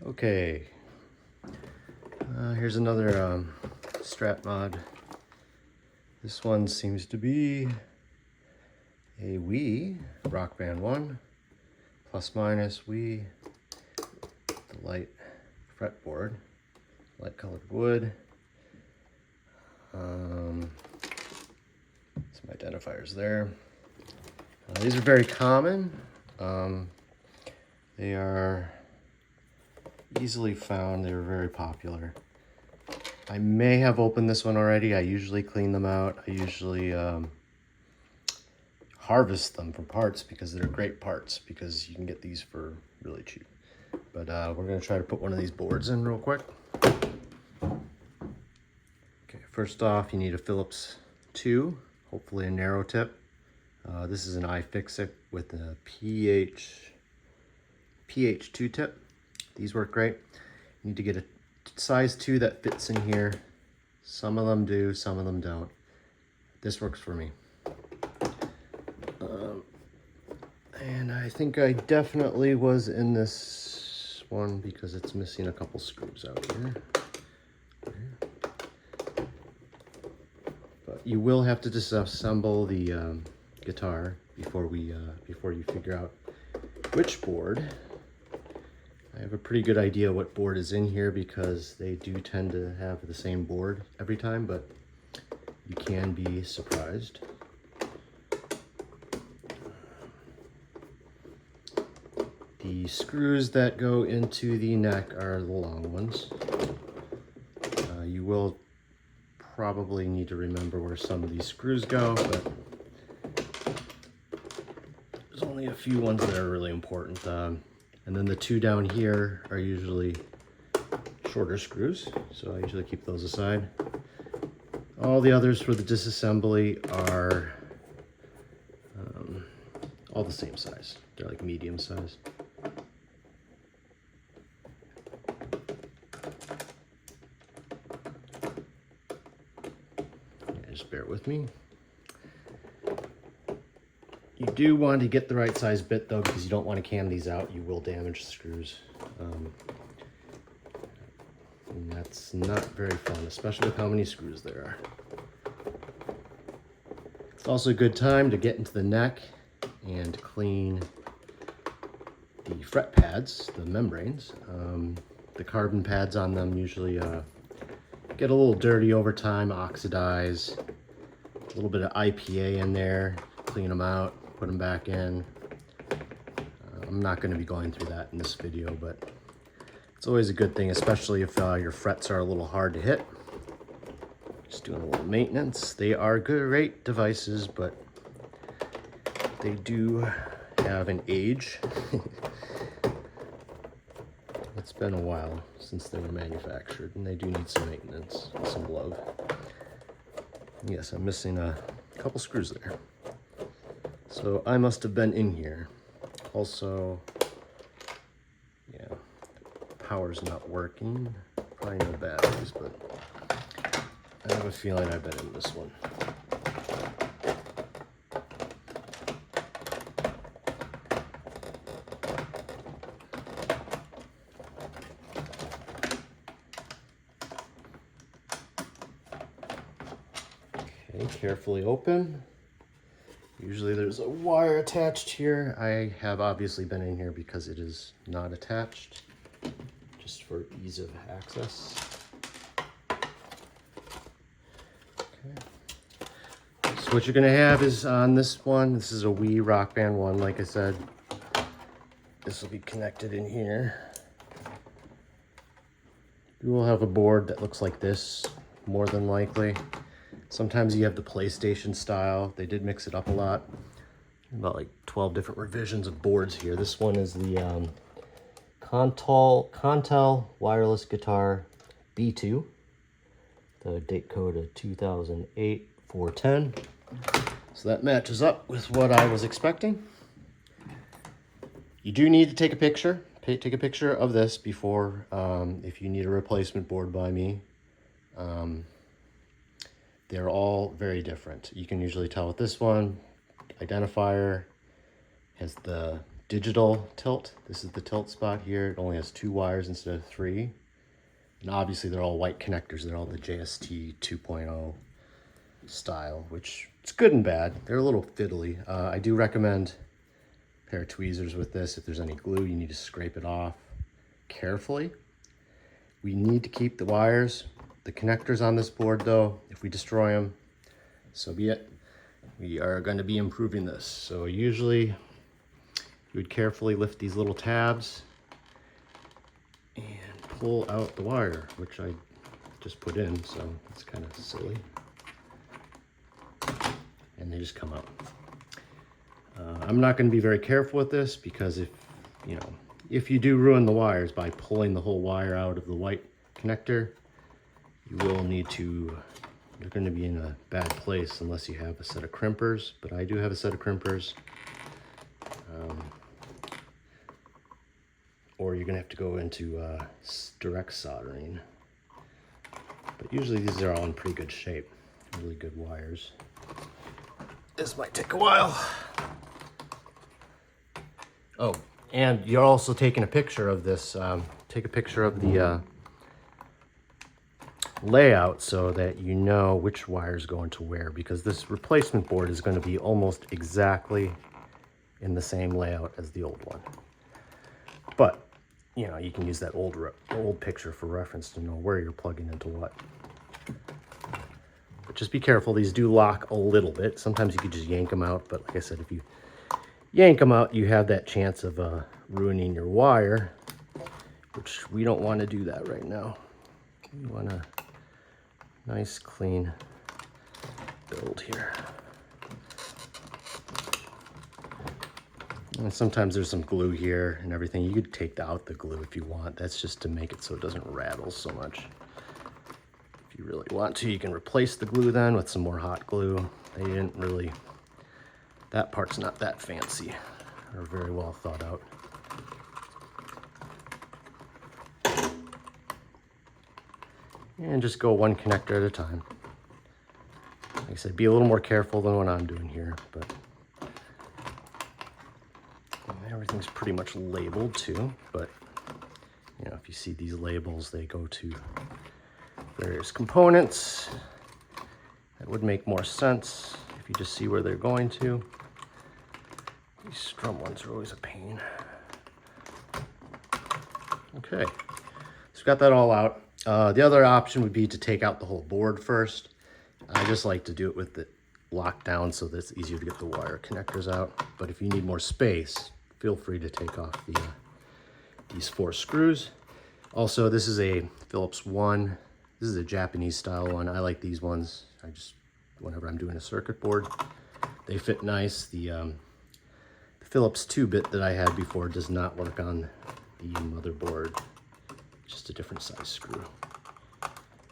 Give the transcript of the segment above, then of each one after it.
Okay, here's another Strat mod. This one seems to be a Wii Rock Band 1 plus minus Wii, the light fretboard, light colored wood. Some identifiers there. These are very common. They are easily found. They're very popular. I may have opened this one already. I usually clean them out. I usually harvest them from parts because they're great parts, because you can get these for really cheap. But we're going to try to put one of these boards in real quick. Okay, first off, you need a Phillips 2, hopefully a narrow tip. This is an iFixit with a PH2 tip. These work great. You need to get a size 2 that fits in here. Some of them do, some of them don't. This works for me. And I think I definitely was in this one because it's missing a couple screws out here. But you will have to disassemble the guitar before you figure out which board. I have a pretty good idea what board is in here because they do tend to have the same board every time, but you can be surprised. The screws that go into the neck are the long ones. You will probably need to remember where some of these screws go, but there's only a few ones that are really important. And then the two down here are usually shorter screws, so I usually keep those aside. All the others for the disassembly are all the same size. They're like medium size. Yeah, just bear with me. You do want to get the right size bit though, because you don't want to cam these out. You will damage the screws. And that's not very fun, especially with how many screws there are. It's also a good time to get into the neck and clean the fret pads, the membranes. The carbon pads on them usually get a little dirty over time, oxidize. A little bit of IPA in there, clean them out, put them back in. I'm not going to be going through that in this video, but it's always a good thing, especially if your frets are a little hard to hit. Just doing a little maintenance. They are great devices, but they do have an age. It's been a while since they were manufactured, and they do need some maintenance, some love. Yes, I'm missing a couple screws there. So I must have been in here. Also, yeah, power's not working. Probably no batteries, but I have a feeling I've been in this one. Okay, carefully open. Usually there's a wire attached here. I have obviously been in here because it is not attached, just for ease of access. Okay. So what you're gonna have is on this one, this is a Wii Rock Band 1, like I said. This will be connected in here. You will have a board that looks like this, more than likely. Sometimes you have the PlayStation style. They did mix it up a lot. About like 12 different revisions of boards here. This one is the Contel wireless guitar B2. The date code of 2008-410. So that matches up with what I was expecting. You do need to take a picture. Take a picture of this before, if you need a replacement board by me. They're all very different. You can usually tell with this one, identifier has the digital tilt. This is the tilt spot here. It only has 2 wires instead of 3. And obviously they're all white connectors. They're all the JST 2.0 style, which it's good and bad. They're a little fiddly. I do recommend a pair of tweezers with this. If there's any glue, you need to scrape it off carefully. We need to keep the wires, the connectors on this board though. If we destroy them, so be it. We are going to be improving this. So usually you would carefully lift these little tabs and pull out the wire, which I just put in, so it's kind of silly. And they just come out. I'm not going to be very careful with this because if you do ruin the wires by pulling the whole wire out of the white connector, you will need to, you're going to be in a bad place unless you have a set of crimpers, but I do have a set of crimpers. Or you're going to have to go into direct soldering. But usually these are all in pretty good shape, really good wires. This might take a while. Oh, and you're also taking a picture of this. Take a picture of the layout so that you know which wires go into where, because this replacement board is going to be almost exactly in the same layout as the old one. But you can use that old picture for reference to know where you're plugging into what. But just be careful, these do lock a little bit. Sometimes you could just yank them out, but like I said, if you yank them out, you have that chance of ruining your wire, which we don't want to do that right now. We want a nice clean build here. And sometimes there's some glue here and everything. You could take out the glue if you want. That's just to make it so it doesn't rattle so much. If you really want to, you can replace the glue then with some more hot glue. They didn't really, that part's not that fancy or very well thought out. And just go one connector at a time. Like I said, be a little more careful than what I'm doing here, but everything's pretty much labeled too. But if you see these labels, they go to various components. That would make more sense if you just see where they're going to. These strum ones are always a pain. Okay, so we've got that all out. The other option would be to take out the whole board first. I just like to do it with it locked down so that it's easier to get the wire connectors out. But if you need more space, feel free to take off these 4 screws. Also, this is a Phillips 1. This is a Japanese style one. I like these ones. Whenever I'm doing a circuit board, they fit nice. The Phillips 2-bit that I had before does not work on the motherboard. Just a different size screw.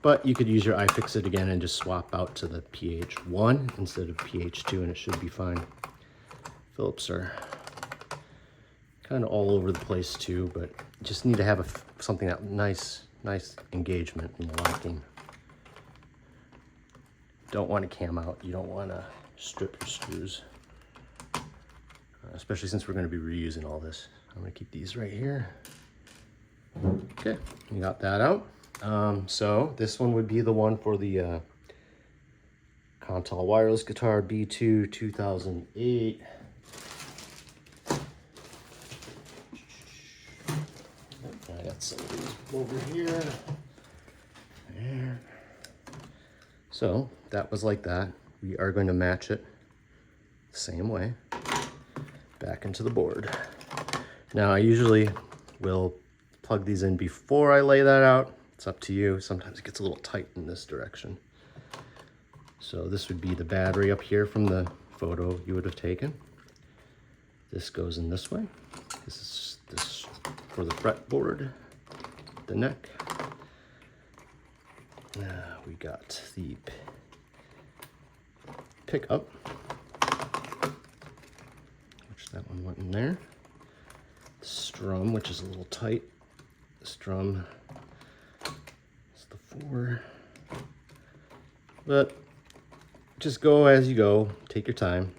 But you could use your iFixit again and just swap out to the PH1 instead of PH2 and it should be fine. Phillips are kind of all over the place too, but you just need to have something that nice engagement in the locking. Don't want to cam out. You don't want to strip your screws, especially since we're going to be reusing all this. I'm going to keep these right here. Okay, we got that out. So this one would be the one for the Contal wireless guitar B2 2008. I got some of these over here. There. So that was like that. We are going to match it the same way back into the board. Now I usually will plug these in before I lay that out. It's up to you. Sometimes it gets a little tight in this direction. So this would be the battery up here from the photo you would have taken. This goes in this way. This is this for the fretboard, the neck. We got the pickup, which that one went in there. The strum, which is a little tight. The strum is the 4. But just go as you go. Take your time.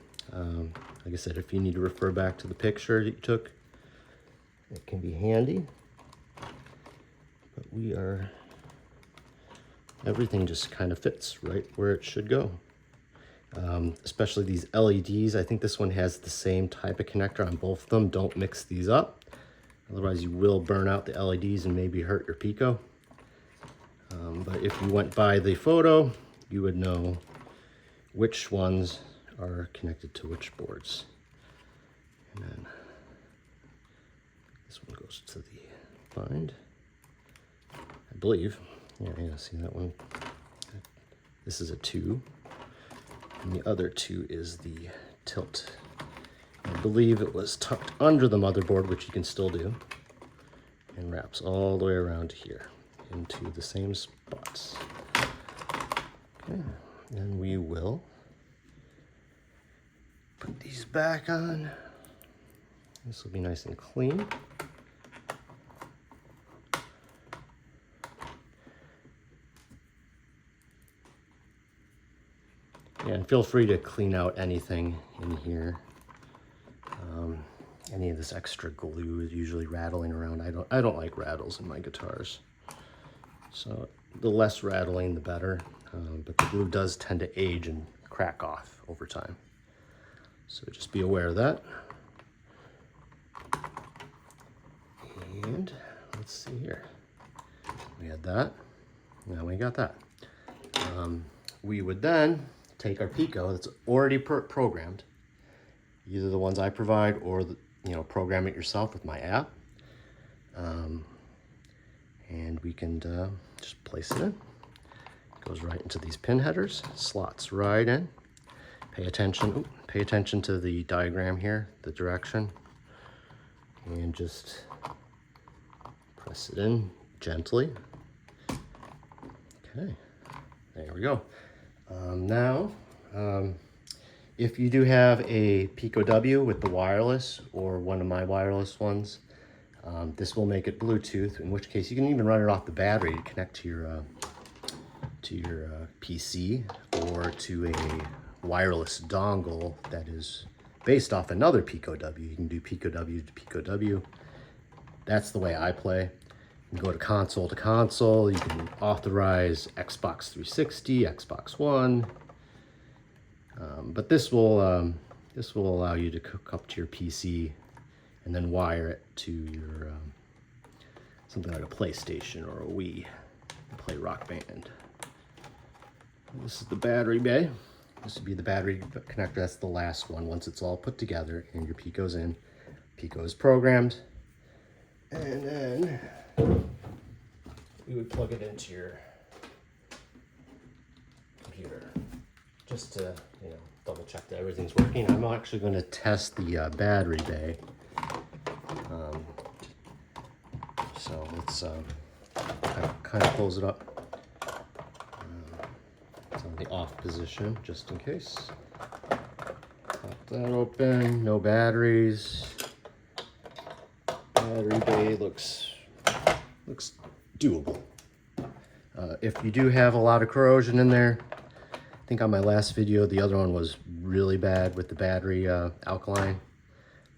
Like I said, if you need to refer back to the picture that you took, it can be handy. But everything just kind of fits right where it should go. Especially these LEDs. I think this one has the same type of connector on both of them. Don't mix these up. Otherwise you will burn out the LEDs and maybe hurt your Pico. But if you went by the photo, you would know which ones are connected to which boards. And then this one goes to the bind, I believe. Yeah, see that one? This is a 2. And the other 2 is the tilt. I believe it was tucked under the motherboard, which you can still do, and wraps all the way around here into the same spots. Okay, and we will put these back on. This will be nice and clean. Yeah, and feel free to clean out anything in here. Any of this extra glue is usually rattling around. I don't like rattles in my guitars. So the less rattling, the better. But the glue does tend to age and crack off over time. So just be aware of that. And let's see here. We had that. Now we got that. We would then take our Pico that's already programmed, either the ones I provide or program it yourself with my app, and we can just place it in. It goes right into these pin headers, slots right in. Pay attention to the diagram here, the direction, and just press it in gently. Okay, there we go. If you do have a Pico W with the wireless or one of my wireless ones, this will make it Bluetooth, in which case you can even run it off the battery to connect to your PC, or to a wireless dongle that is based off another Pico W. You can do Pico W to Pico W. That's the way I play. You can go to console. You can authorize Xbox 360, Xbox One. But this will allow you to hook up to your PC and then wire it to your something like a PlayStation or a Wii and play Rock Band. This is the battery bay. This would be the battery connector. That's the last one. Once it's all put together and your Pico's in, Pico is programmed, and then we would plug it into your computer just to double check that everything's working. I'm actually going to test the battery bay. So let's kind of close it up. It's on the off position just in case. Pop that open. No batteries. Battery bay looks doable. If you do have a lot of corrosion in there, I think on my last video, the other one was really bad with the battery alkaline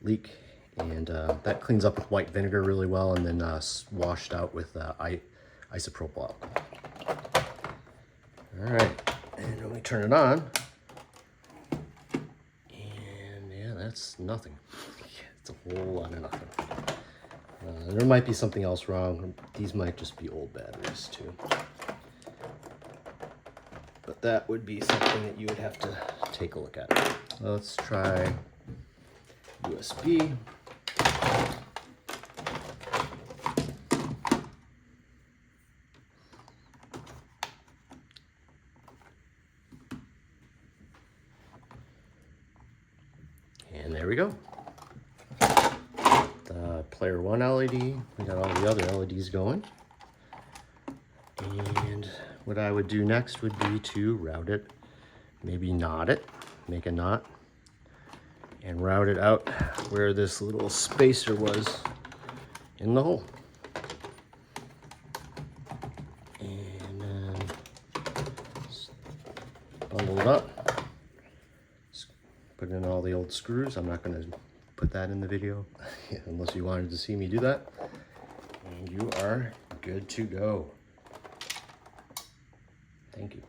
leak, and that cleans up with white vinegar really well, and then washed out with isopropyl alcohol. All right, and when we turn it on, and yeah, that's nothing. It's a whole lot of nothing. There might be something else wrong. These might just be old batteries too. But that would be something that you would have to take a look at. Let's try USB. And there we go. The player 1 LED. We got all the other LEDs going. And what I would do next would be to route it, maybe knot it, make a knot, and route it out where this little spacer was in the hole. And then bundle it up, put in all the old screws. I'm not going to put that in the video unless you wanted to see me do that. And you are good to go. Thank you.